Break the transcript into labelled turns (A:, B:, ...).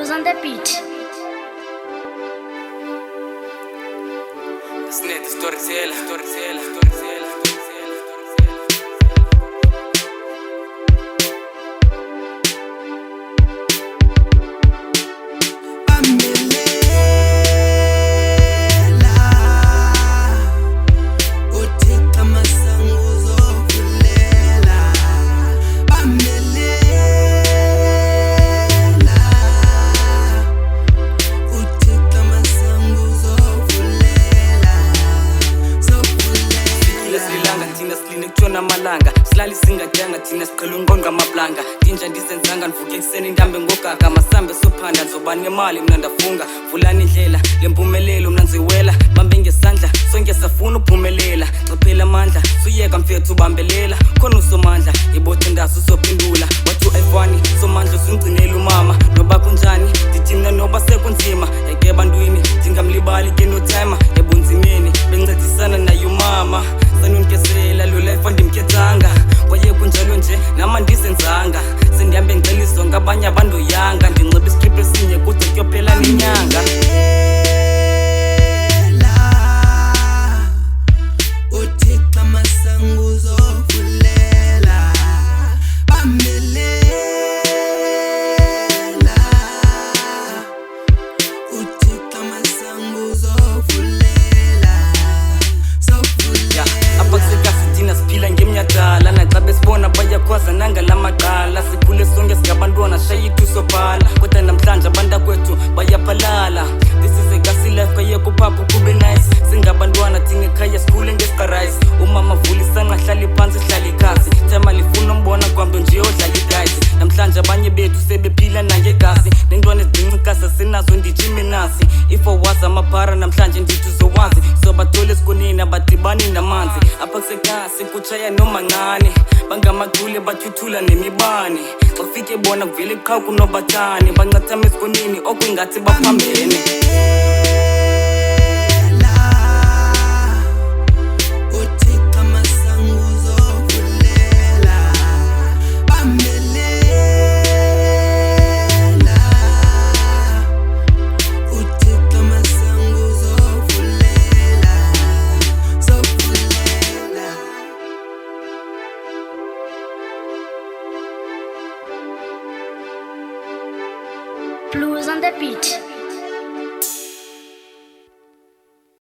A: Bruce on the beat.
B: Sned, storyteller. Malanga silali singadyanga thina siqhela unqonqa amaplanga tinja ndisenzanga ndivuke ekuseni ndambe ngogaga masambe sophanda ndizoba nemali mna ndafunga vulani indlela lempumelelo mna nziwela bambe ngesandla sonke safuna uphumelela xiphela amandla suyeka mfethu ubambelela khona usomandla ibothe ndaso uzophendula wathu ayifani somandla singcinela umama noba kunjani ndithi mna noba sekunzima eke ebantwini ndingamlibali ke notimer ebunzimeni bencedisana naye umama sanonkezela lo life andimkhethanga kwaye kunjalo nje nama ndisenzanga sendihambe ngixeliswa ngabanye abantu yanga ndinxiba istrip esinye kude kuyophela nenyanga
C: uthixo amasango uzovulela bamelela uthixo amasango uzovulela
B: abakusekasitina siphila ngemnyadala naxa besibona bayakhwaza nangalamaqala sikhule sonke singabantwana shayithu sobhala kodwa namhlanje abantakwethu bayaphalala this is a gassy life kayekuphapha kube nice singabantwana thina ekhaya sikhule ngesiqarayisi umama vulisana hlala phansi sihlala ikhasi thema lifuna umbona kwamnto nje odlala igayisi namhlanje abanye bethu sebephila nangegasi nentwana ezincincikasa sinazo ndijimenasi if awazi amaphara namhlanje ndithi uzowazi sobathole esikoneni abadibani namanzi apha kusekasi kutshaya noma ncane bangamachule bathuthula nemibane xa ufike bona kuvele qha kunobathane bancathama esikoneni okwingathi baphambene